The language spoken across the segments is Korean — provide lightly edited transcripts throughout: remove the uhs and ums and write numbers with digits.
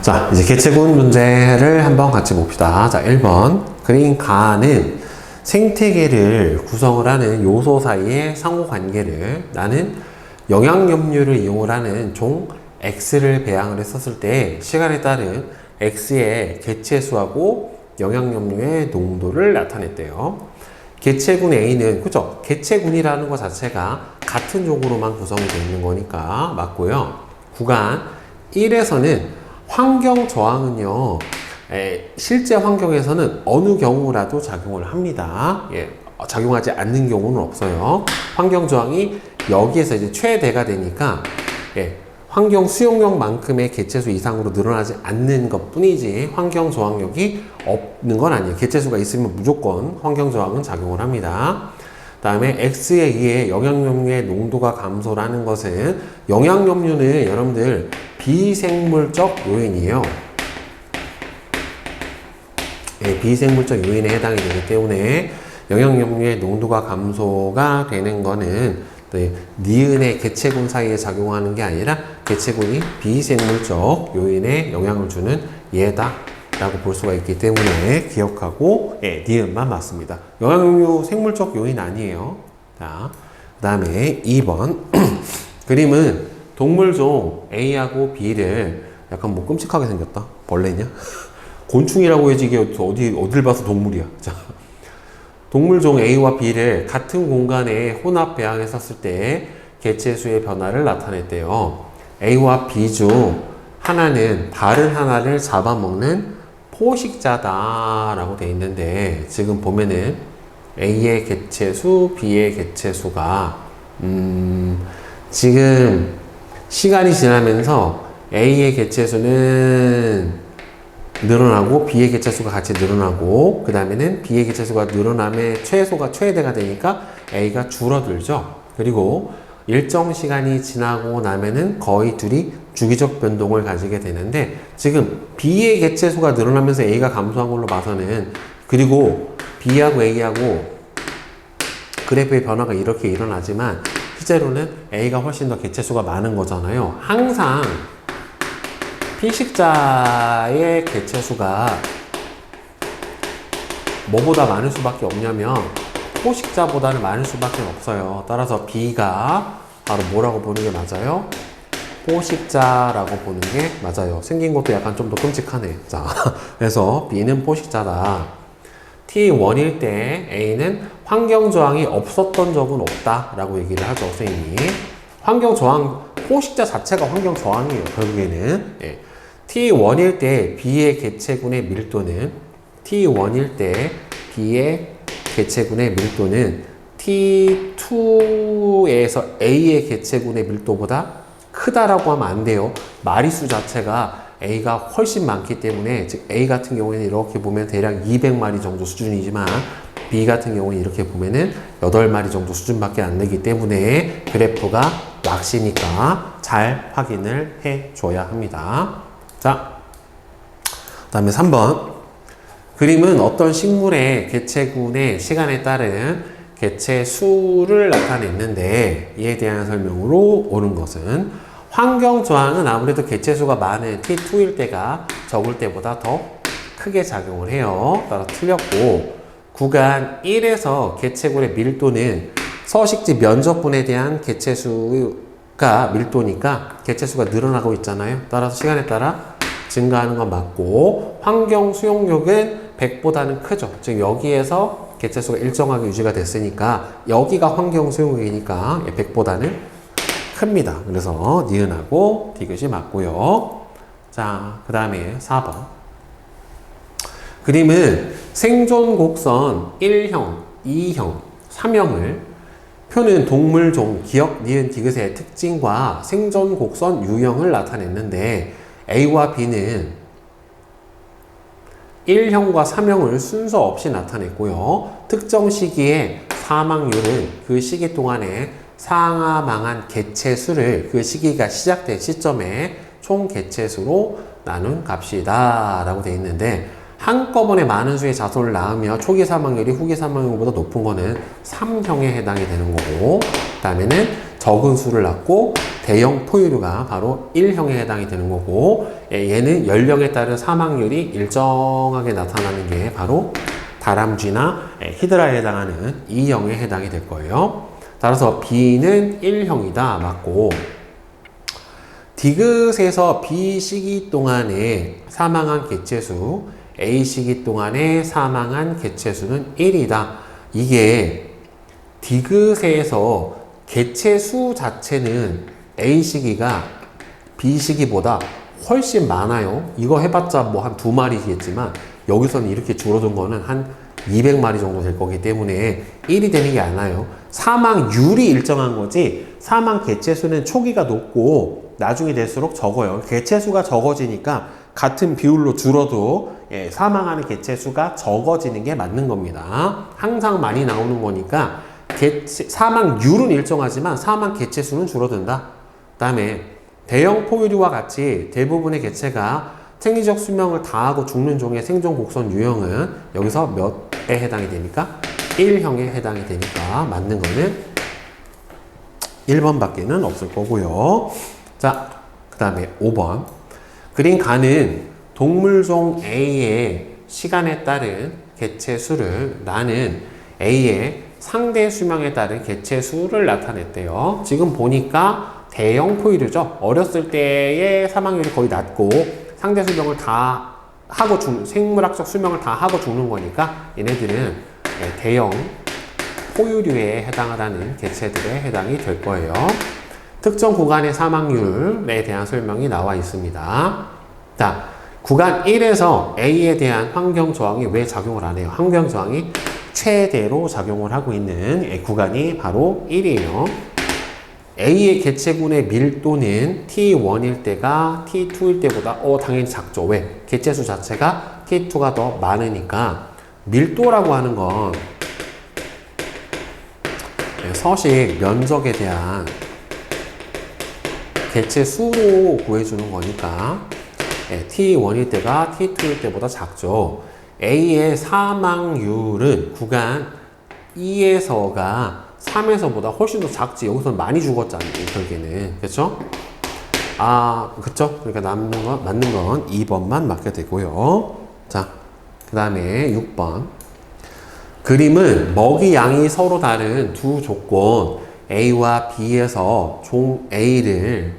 자, 이제 개체군 문제를 한번 같이 봅시다. 자, 1번. 그린 가는 생태계를 구성을 하는 요소 사이의 상호관계를 나는 영양염류를 이용을 하는 종 X를 배양을 했었을 때 시간에 따른 X의 개체수하고 영양염류의 농도를 나타냈대요. 개체군 A는, 그죠? 개체군이라는 것 자체가 같은 종으로만 구성이 되어 있는 거니까 맞고요. 구간 1에서는 환경 저항은요, 실제 환경에서는 어느 경우라도 작용을 합니다. 작용하지 않는 경우는 없어요. 환경 저항이 여기에서 이제 최대가 되니까, 환경 수용력만큼의 개체수 이상으로 늘어나지 않는 것 뿐이지 환경 저항력이 없는 건 아니에요. 개체수가 있으면 무조건 환경 저항은 작용을 합니다. 그 다음에 X에 의해 영양염류의 농도가 감소라는 것은 영양염류는 여러분들 비생물적 요인이에요. 비생물적 요인에 해당이 되기 때문에 영양염류의 농도가 감소가 되는 거는 니은의 개체군 사이에 작용하는 게 아니라 개체군이 비생물적 요인에 영향을 주는 예다 라고 볼 수가 있기 때문에 기억하고 니은만 맞습니다. 영양염류 생물적 요인 아니에요. 자, 그 다음에 2번 그림은 동물종 A하고 B를 약간 뭐 끔찍하게 생겼다. 벌레냐? 곤충이라고 해야지 이게 어딜 봐서 동물이야. 자, 동물종 A와 B를 같은 공간에 혼합 배양했었을 때 개체수의 변화를 나타냈대요. A와 B 중 하나는 다른 하나를 잡아먹는 포식자다 라고 되어 있는데 지금 보면은 A의 개체수, B의 개체수가 지금 시간이 지나면서 A의 개체수는 늘어나고 B의 개체수가 같이 늘어나고 그 다음에는 B의 개체수가 늘어남에 최소가 최대가 되니까 A가 줄어들죠. 그리고 일정 시간이 지나고 나면은 거의 둘이 주기적 변동을 가지게 되는데 지금 B의 개체수가 늘어나면서 A가 감소한 걸로 봐서는 그리고 B하고 A하고 그래프의 변화가 이렇게 일어나지만 실제로는 A가 훨씬 더 개체수가 많은 거잖아요. 항상 피식자의 개체수가 뭐보다 많을 수밖에 없냐면 포식자보다는 많을 수밖에 없어요. 따라서 B가 바로 뭐라고 보는 게 맞아요? 포식자라고 보는 게 맞아요. 생긴 것도 약간 좀 더 끔찍하네. 자, 그래서 B는 포식자다. T1일 때 A는 환경 저항이 없었던 적은 없다 라고 얘기를 하죠, 선생님이. 환경 저항, 포식자 자체가 환경 저항이에요, 결국에는. T1일 때 B의 개체군의 밀도는 T1일 때 B의 개체군의 밀도는 T2에서 A의 개체군의 밀도보다 크다라고 하면 안 돼요. 마리수 자체가 A가 훨씬 많기 때문에 즉 A 같은 경우에는 이렇게 보면 대략 200마리 정도 수준이지만 B 같은 경우는 이렇게 보면은 8마리 정도 수준밖에 안 되기 때문에 그래프가 왁시니까 잘 확인을 해 줘야 합니다. 자, 그 다음에 3번 그림은 어떤 식물의 개체군의 시간에 따른 개체 수를 나타냈는데 이에 대한 설명으로 옳은 것은 환경 저항은 아무래도 개체 수가 많은 T2일 때가 적을 때보다 더 크게 작용을 해요. 따라 틀렸고 구간 1에서 개체군의 밀도는 서식지 면적분에 대한 개체 수가 밀도니까 개체 수가 늘어나고 있잖아요. 따라서 시간에 따라 증가하는 건 맞고 환경 수용력은 100보다는 크죠. 즉 여기에서 개체수가 일정하게 유지가 됐으니까 여기가 환경 수용력이니까 100보다는 큽니다. 그래서 니은하고 디귿이 맞고요. 자, 그 다음에 4번 그림은 생존 곡선 1형, 2형, 3형을 표는 동물종, 기역, 니은, 디귿의 특징과 생존 곡선 유형을 나타냈는데 A와 B는 1형과 3형을 순서 없이 나타냈고요. 특정 시기에 사망률은 그 시기 동안에 사망한 개체수를 그 시기가 시작된 시점에 총 개체수로 나눈 값이다 라고 되어 있는데 한꺼번에 많은 수의 자손을 낳으며 초기 사망률이 후기 사망률보다 높은 거는 3형에 해당이 되는 거고 그 다음에는 적은 수를 낳고 대형 포유류가 바로 1형에 해당이 되는 거고, 얘는 연령에 따른 사망률이 일정하게 나타나는 게 바로 다람쥐나 히드라에 해당하는 2형에 해당이 될 거예요. 따라서 B는 1형이다. 맞고, 디귿에서 B 시기 동안에 사망한 개체수, A 시기 동안에 사망한 개체수는 1이다. 이게 디귿에서 개체수 자체는 A 시기가 B 시기보다 훨씬 많아요. 이거 해봤자 뭐 한 2마리겠지만 여기서는 이렇게 줄어든 거는 한 200마리 정도 될 거기 때문에 1이 되는 게 아니에요. 사망률이 일정한 거지 사망 개체수는 초기가 높고 나중에 될수록 적어요. 개체수가 적어지니까 같은 비율로 줄어도 사망하는 개체수가 적어지는 게 맞는 겁니다. 항상 많이 나오는 거니까 사망률은 일정하지만 사망 개체수는 줄어든다. 그 다음에 대형 포유류와 같이 대부분의 개체가 생리적 수명을 다하고 죽는 종의 생존 곡선 유형은 여기서 몇에 해당이 되니까 1형에 해당이 되니까 맞는 거는 1번 밖에는 없을 거고요. 자, 그 다음에 5번. 그린 간은 동물종 A의 시간에 따른 개체 수를 나는 A의 상대 수명에 따른 개체 수를 나타냈대요. 지금 보니까 대형 포유류죠. 어렸을 때의 사망률이 거의 낮고 상대 수명을 다 하고 생물학적 수명을 다 하고 죽는 거니까 얘네들은 대형 포유류에 해당하는 개체들에 해당이 될 거예요. 특정 구간의 사망률에 대한 설명이 나와 있습니다. 자, 구간 1에서 A에 대한 환경 저항이 왜 작용을 안 해요? 환경 저항이 최대로 작용을 하고 있는 구간이 바로 1이에요. A의 개체군의 밀도는 T1일 때가 T2일 때보다 당연히 작죠. 왜? 개체수 자체가 T2가 더 많으니까 밀도라고 하는 건 서식 면적에 대한 개체 수로 구해주는 거니까 T1일 때가 T2일 때보다 작죠. A의 사망률은 구간 2에서가 3에서보다 훨씬 더 작지. 여기서 많이 죽었잖아요. 결국에는. 그렇죠? 그렇죠? 그러니까 맞는 건 2번만 맞게 되고요. 자, 그 다음에 6번. 그림은 먹이 양이 서로 다른 두 조건 A와 B에서 종 A를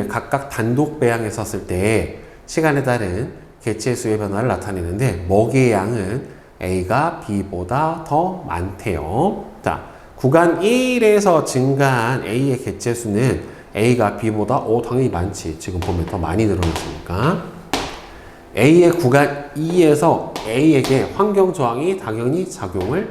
각각 단독 배양했었을 때 시간에 따른 개체수의 변화를 나타내는데 먹이의 양은 A가 B보다 더 많대요. 자, 구간 1에서 증가한 A의 개체수는 A가 B보다 당연히 많지. 지금 보면 더 많이 늘어났으니까. A의 구간 2에서 A에게 환경 저항이 당연히 작용을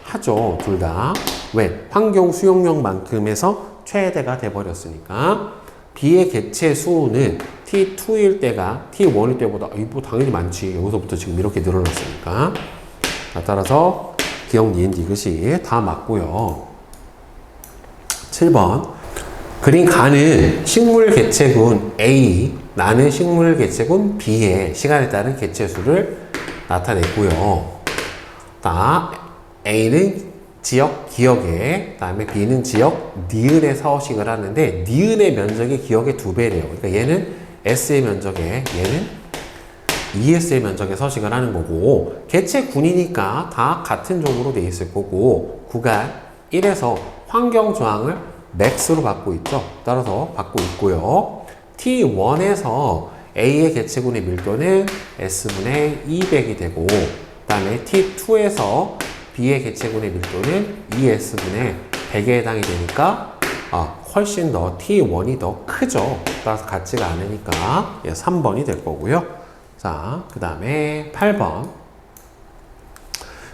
하죠. 둘 다. 왜? 환경 수용력만큼에서 최대가 돼버렸으니까. B의 개체 수는 T2일 때가 T1일 때보다 뭐 당연히 많지. 여기서부터 지금 이렇게 늘어났으니까. 따라서 기억, 니은, 디귿이 다 맞고요. 7번. 그린 간은 식물 개체군 A, 나는 식물 개체군 B의 시간에 따른 개체수를 나타냈고요. A는 지역 기역에, 다음에 B는 지역 니은에 서식을 하는데 니은의 면적이 기역의 2배래요. 그러니까 얘는 S의 면적에, 얘는 ES의 면적에 서식을 하는 거고, 개체군이니까 다 같은 종으로 돼 있을 거고, 구간 1에서 환경 저항을 맥스로 받고 있죠. 따라서 받고 있고요. T1에서 A의 개체군의 밀도는 S분의 200이 되고, 그 다음에 T2에서 B의 개체군의 밀도는 2S분의 100에 해당이 되니까 훨씬 더 T1이 더 크죠. 따라서 같지가 않으니까 3번이 될 거고요. 자, 그 다음에 8번.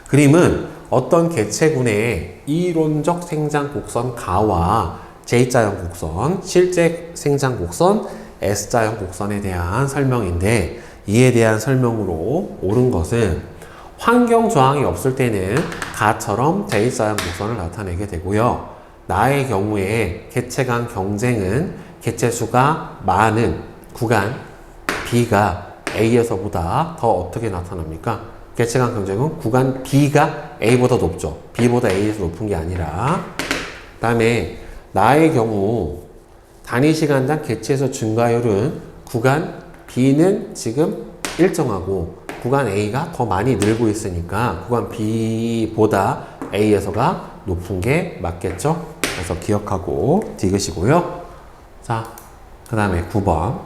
그림은 어떤 개체군의 이론적 생장 곡선 가와 J자형 곡선, 실제 생장 곡선, S자형 곡선에 대한 설명인데, 이에 대한 설명으로 옳은 것은 환경 저항이 없을 때는 가처럼 J자형 곡선을 나타내게 되고요. 나의 경우에 개체 간 경쟁은 개체수가 많은 구간 B가 A에서보다 더 어떻게 나타납니까? 개체간 경쟁은 구간 B가 A보다 높죠. B보다 A에서 높은 게 아니라. 그 다음에 나의 경우 단위 시간당 개체수 증가율은 구간 B는 지금 일정하고 구간 A가 더 많이 늘고 있으니까 구간 B보다 A에서가 높은 게 맞겠죠? 그래서 기억하고 디귿이고요. 자, 그 다음에 9번.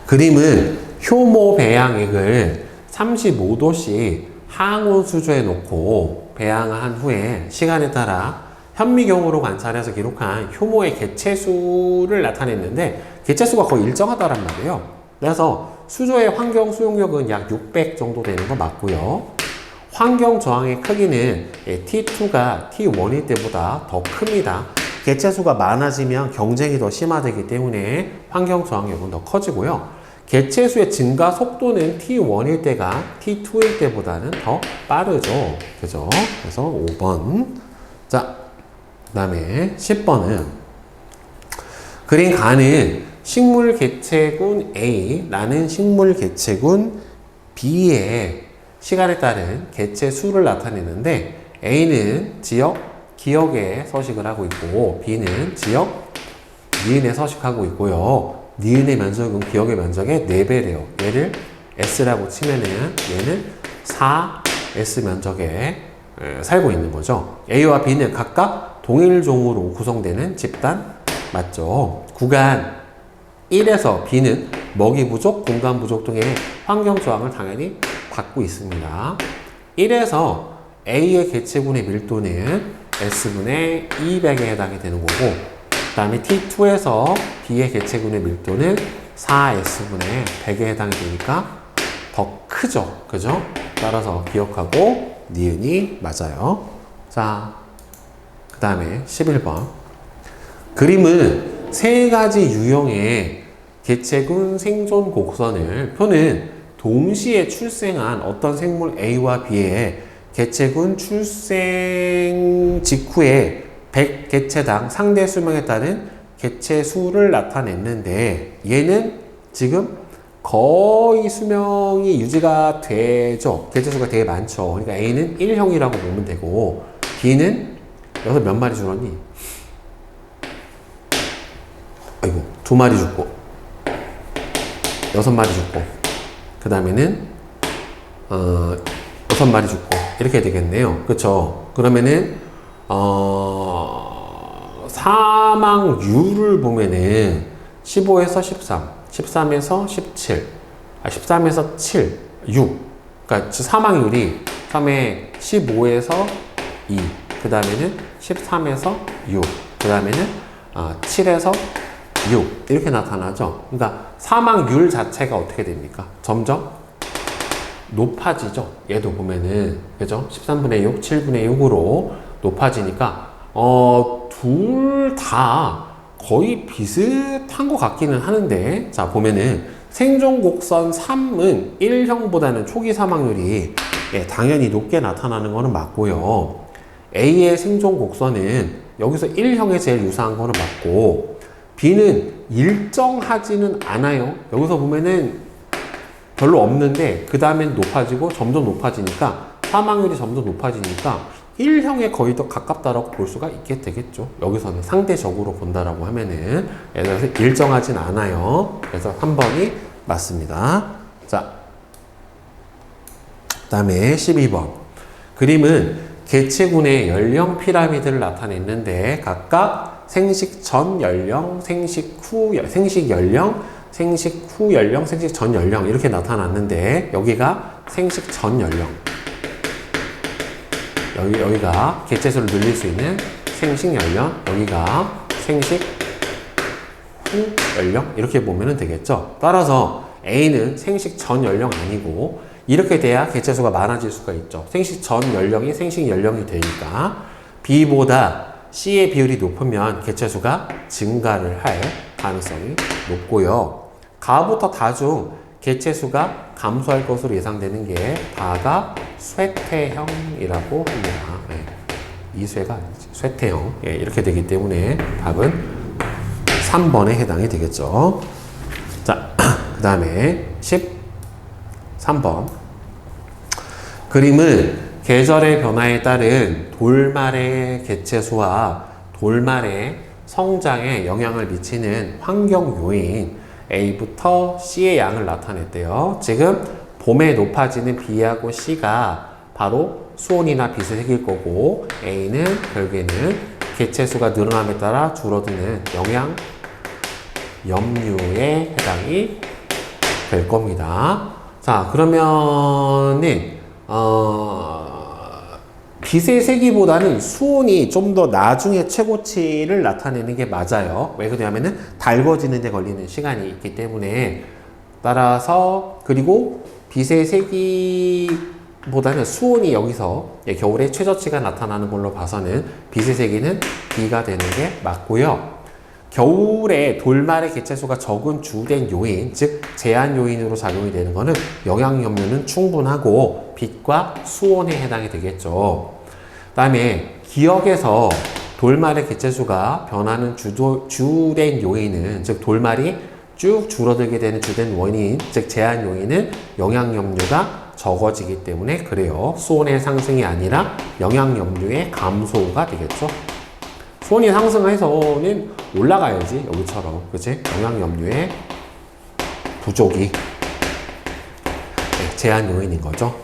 그림은 효모 배양액을 35도씩 항온 수조에 놓고 배양한 후에 시간에 따라 현미경으로 관찰해서 기록한 효모의 개체수를 나타냈는데 개체수가 거의 일정하다란 말이에요. 그래서 수조의 환경 수용력은 약 600 정도 되는 거 맞고요. 환경 저항의 크기는 T2가 T1일 때보다 더 큽니다. 개체수가 많아지면 경쟁이 더 심화되기 때문에 환경 저항력은 더 커지고요. 개체수의 증가 속도는 T1일 때가 T2일 때보다는 더 빠르죠. 그죠? 그래서 5번. 자, 그 다음에 10번은 그린 가는 식물 개체군 A, 나는 식물 개체군 B의 시간에 따른 개체 수를 나타내는데 A는 지역 기역에 서식을 하고 있고 B는 지역 니은에 서식하고 있고요. 니은의 면적은 기역의 면적의 4배래요. 얘를 S라고 치면은 얘는 4S 면적에 살고 있는 거죠. A와 B는 각각 동일 종으로 구성되는 집단 맞죠? 구간 1에서 B는 먹이 부족, 공간 부족 등의 환경 저항을 당연히 받고 있습니다. 1에서 A의 개체군의 밀도는 S분의 200에 해당이 되는 거고 그 다음에 T2에서 B의 개체군의 밀도는 4S분의 100에 해당이 되니까 더 크죠. 그죠? 따라서 기억하고 니은이 맞아요. 자, 그 다음에 11번. 그림은 세 가지 유형의 개체군 생존 곡선을 표는 동시에 출생한 어떤 생물 A와 B의 개체군 출생 직후에 100개체당 상대 수명에 따른 개체 수를 나타냈는데 얘는 지금 거의 수명이 유지가 되죠. 개체 수가 되게 많죠. 그러니까 A는 1형이라고 보면 되고 B는 여기서 몇 마리 줄었니? 아이고 2마리 죽고 6마리 죽고 그 다음에는 6마리 죽고 이렇게 되겠네요. 그쵸? 그러면은 사망률을 보면은 15에서 13, 13에서 17, 13에서 7, 6. 그러니까 사망률이 3에 15에서 2, 그 다음에는 13에서 6, 그 다음에는 7에서 6 이렇게 나타나죠. 그러니까 사망률 자체가 어떻게 됩니까? 점점 높아지죠. 얘도 보면은 그죠? 13분의 6, 7분의 6으로 높아지니까 둘 다 거의 비슷한 것 같기는 하는데 자 보면은 생존곡선 3은 1형보다는 초기 사망률이 당연히 높게 나타나는 거는 맞고요. A의 생존곡선은 여기서 1형에 제일 유사한 거는 맞고 B는 일정하지는 않아요. 여기서 보면은 별로 없는데 그 다음엔 높아지고 점점 높아지니까 사망률이 점점 높아지니까 1형에 거의 더 가깝다라고 볼 수가 있게 되겠죠. 여기서는 상대적으로 본다라고 하면은 그래서 일정하진 않아요. 그래서 3번이 맞습니다. 자, 그 다음에 12번. 그림은 개체군의 연령 피라미드를 나타냈는데 각각 생식 전 연령, 생식 후 생식 연령, 생식 후 연령, 생식 전 연령 이렇게 나타났는데 여기가 생식 전 연령 여기가 개체수를 늘릴 수 있는 생식 연령 여기가 생식 후 연령 이렇게 보면 되겠죠. 따라서 A는 생식 전 연령 아니고 이렇게 돼야 개체수가 많아질 수가 있죠. 생식 전 연령이 생식 연령이 되니까 B보다 C의 비율이 높으면 개체수가 증가를 할 가능성이 높고요. 가부터 다 중 개체수가 감소할 것으로 예상되는 게 다가 쇠퇴형이라고 합니다. 이쇠가 아니지. 쇠퇴형. 이렇게 되기 때문에 답은 3번에 해당이 되겠죠. 자, 그 다음에 13번. 그림은 계절의 변화에 따른 돌말의 개체수와 돌말의 성장에 영향을 미치는 환경 요인 A부터 C의 양을 나타냈대요. 지금 봄에 높아지는 B하고 C가 바로 수온이나 빛을 새길 거고, A는 결국에는 개체수가 늘어남에 따라 줄어드는 영양 염류에 해당이 될 겁니다. 자, 그러면은 빛의 세기보다는 수온이 좀 더 나중에 최고치를 나타내는 게 맞아요. 왜 그러냐면은 달궈지는 데 걸리는 시간이 있기 때문에. 따라서 그리고 빛의 세기보다는 수온이 여기서 겨울에 최저치가 나타나는 걸로 봐서는 빛의 세기는 B가 되는 게 맞고요. 겨울에 돌말의 개체수가 적은 주된 요인, 즉 제한 요인으로 작용이 되는 것은 영양염류는 충분하고 빛과 수온에 해당이 되겠죠. 그 다음에 기억에서 돌말의 개체수가 변하는 주된 요인은, 즉 돌말이 쭉 줄어들게 되는 주된 원인, 즉 제한 요인은 영양염류가 적어지기 때문에 그래요. 수온의 상승이 아니라 영양염류의 감소가 되겠죠. 수온이 상승해서는 올라가야지, 여기처럼. 그치? 영양염류의 부족이 제한 요인인 거죠.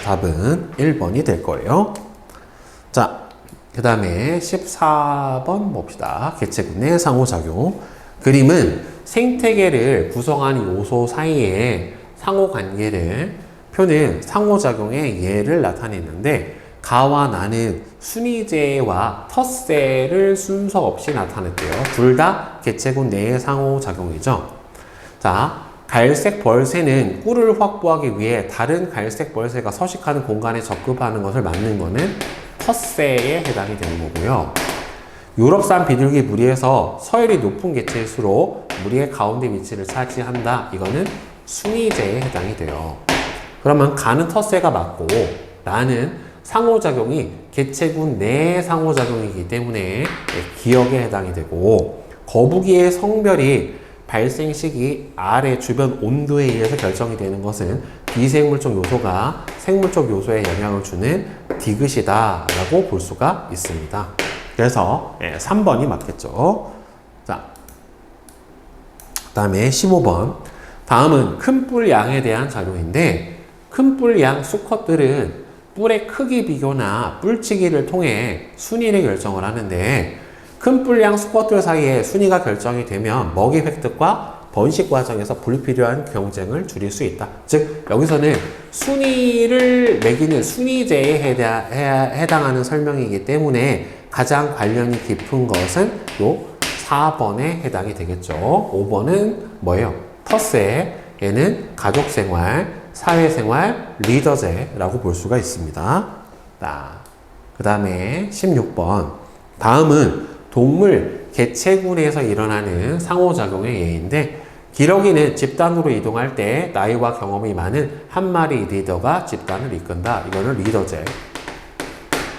답은 1번이 될 거예요. 자, 그 다음에 14번 봅시다. 개체군 내 상호작용. 그림은 생태계를 구성하는 요소 사이의 상호관계를 표는 상호작용의 예를 나타내는데, 가와 나는 순위제와 텃새를 순서 없이 나타냈대요. 둘 다 개체군 내의 상호작용이죠. 자, 갈색 벌새는 꿀을 확보하기 위해 다른 갈색 벌새가 서식하는 공간에 접근하는 것을 막는 것은 텃새에 해당이 되는 거고요. 유럽산 비둘기 무리에서 서열이 높은 개체수로 무리의 가운데 위치를 차지한다. 이거는 순위제에 해당이 돼요. 그러면 가는 텃새가 맞고 나는 상호작용이 개체군 내 상호작용이기 때문에 기억에 해당이 되고, 거북이의 성별이 발생 시기 아래 주변 온도에 의해서 결정이 되는 것은 비생물적 요소가 생물적 요소에 영향을 주는 디귿이다 라고 볼 수가 있습니다. 그래서 3번이 맞겠죠. 자, 그 다음에 15번. 다음은 큰 뿔 양에 대한 자료인데, 큰 뿔 양 수컷들은 뿔의 크기 비교나 뿔치기를 통해 순위를 결정을 하는데, 큰 뿔양 수컷들 사이에 순위가 결정이 되면 먹이 획득과 번식 과정에서 불필요한 경쟁을 줄일 수 있다. 즉 여기서는 순위를 매기는 순위제에 해당하는 설명이기 때문에 가장 관련이 깊은 것은 요 4번에 해당이 되겠죠. 5번은 뭐예요? 텃새. 얘는 가족생활, 사회생활, 리더제라고 볼 수가 있습니다. 그 다음에 16번. 다음은 동물 개체군에서 일어나는 상호작용의 예인데, 기러기는 집단으로 이동할 때 나이와 경험이 많은 한 마리 리더가 집단을 이끈다. 이거는 리더제.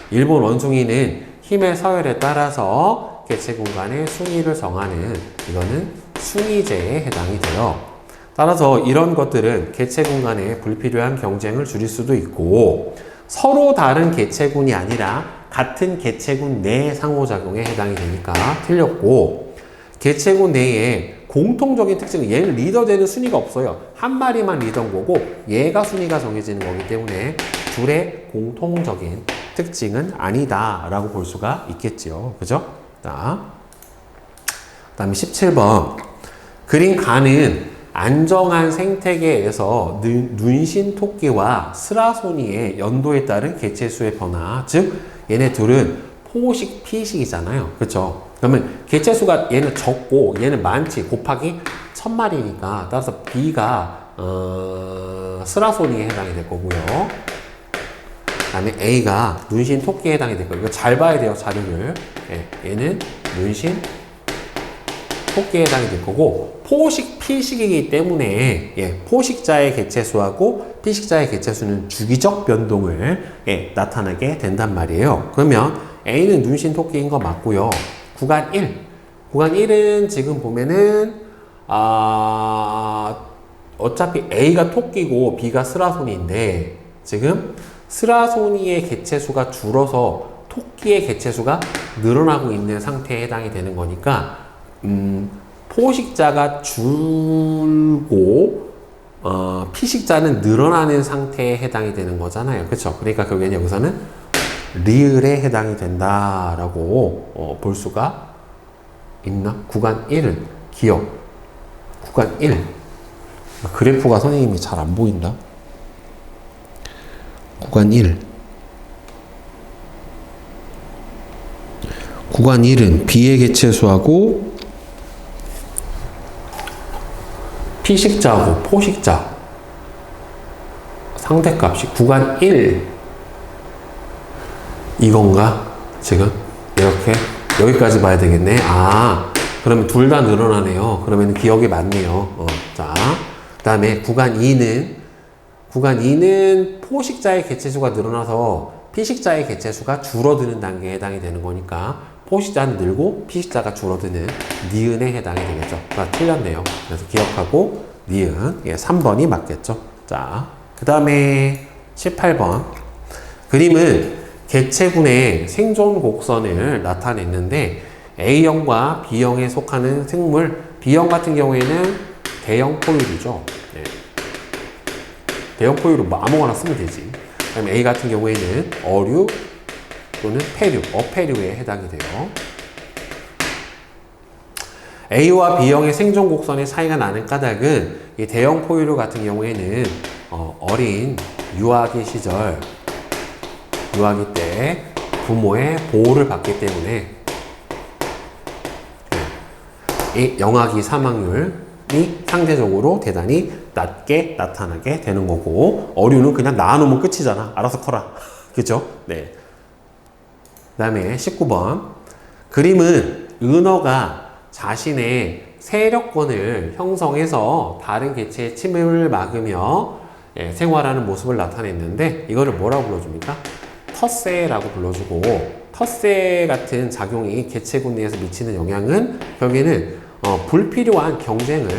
일본 원숭이는 힘의 서열에 따라서 개체군 간의 순위를 정하는, 이거는 순위제에 해당이 돼요. 따라서 이런 것들은 개체군 간의 불필요한 경쟁을 줄일 수도 있고, 서로 다른 개체군이 아니라 같은 개체군 내 상호작용에 해당이 되니까 틀렸고, 개체군 내에 공통적인 특징은 얘는 리더제는 순위가 없어요. 한 마리만 리더인 거고 얘가 순위가 정해지는 거기 때문에 둘의 공통적인 특징은 아니다 라고 볼 수가 있겠지요. 그죠? 자, 그 다음에 17번. 그린 가는 안정한 생태계에서 눈신 토끼와 스라소니의 연도에 따른 개체수의 변화, 즉 얘네 둘은 포식, 피식이잖아요. 그렇죠? 그러면 개체수가 얘는 적고 얘는 많지, 곱하기 1000마리니까 따라서 B가 스라소니에 해당이 될 거고요. 그 다음에 A가 눈신 토끼에 해당이 될 거예요. 이거 잘 봐야 돼요, 자료를. 얘는 눈신 토끼에 해당이 될 거고, 포식, 피식이기 때문에 포식자의 개체수하고 피식자의 개체수는 주기적 변동을 나타나게 된단 말이에요. 그러면 A는 눈신 토끼인 거 맞고요. 구간 1. 구간 1은 지금 보면은 어차피 A가 토끼고 B가 스라소니인데 지금 스라소니의 개체수가 줄어서 토끼의 개체수가 늘어나고 있는 상태에 해당이 되는 거니까 포식자가 줄고 피식자는 늘어나는 상태에 해당이 되는 거잖아요. 그렇죠? 그러니까 결국엔 여기서는 리을에 해당이 된다라고 볼 수가 있나? 구간 1은 기억. 구간 1. 그래프가 선생님이 잘 안 보인다. 구간 1. 구간 1은 B의 개체수하고 피식자하고 포식자 상대값이 구간 1 이건가? 지금 이렇게 여기까지 봐야 되겠네. 그러면 둘 다 늘어나네요. 그러면 기억이 맞네요. 자, 그 다음에 구간 2는 포식자의 개체수가 늘어나서 피식자의 개체수가 줄어드는 단계에 해당이 되는 거니까 포식자는 늘고 피식자가 줄어드는 니은에 해당이 되겠죠. 틀렸네요. 그래서 기억하고 니은 3번이 맞겠죠. 자, 그 다음에 18번 그림은 개체군의 생존 곡선을 나타냈는데 A형과 B형에 속하는 생물 B형 같은 경우에는 대형 포유류죠. 네. 대형 포유류 아무거나 쓰면 되지. 그다음 A 같은 경우에는 어류 또는 폐류, 어폐류에 해당이 돼요. A와 B형의 생존 곡선의 차이가 나는 까닭은 이 대형 포유류 같은 경우에는 어린 유아기 시절, 유아기 때 부모의 보호를 받기 때문에 이 영아기 사망률이 상대적으로 대단히 낮게 나타나게 되는 거고 어류는 그냥 낳아놓으면 끝이잖아. 알아서 커라. 그죠? 네. 그 다음에 19번 그림은 은어가 자신의 세력권을 형성해서 다른 개체의 침입을 막으며 생활하는 모습을 나타냈는데 이거를 뭐라고 불러줍니까? 텃세라고 불러주고 텃세 같은 작용이 개체군 내에서 미치는 영향은 결국에는 불필요한 경쟁을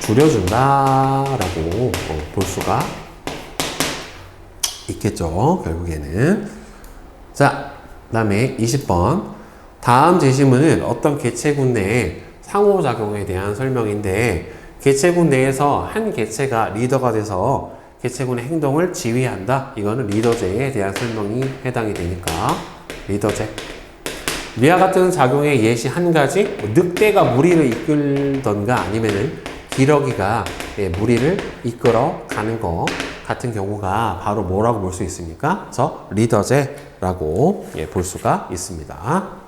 줄여준다라고 볼 수가 있겠죠. 결국에는. 자, 그 다음에 20번 다음 제시문은 어떤 개체군 내의 상호작용에 대한 설명인데 개체군 내에서 한 개체가 리더가 돼서 개체군의 행동을 지휘한다. 이거는 리더제에 대한 설명이 해당이 되니까 리더제. 위와 같은 작용의 예시 한 가지 늑대가 무리를 이끌던가 아니면은 기러기가 무리를 이끌어 가는 것 같은 경우가 바로 뭐라고 볼 수 있습니까? 그래서 리더제라고 볼 수가 있습니다.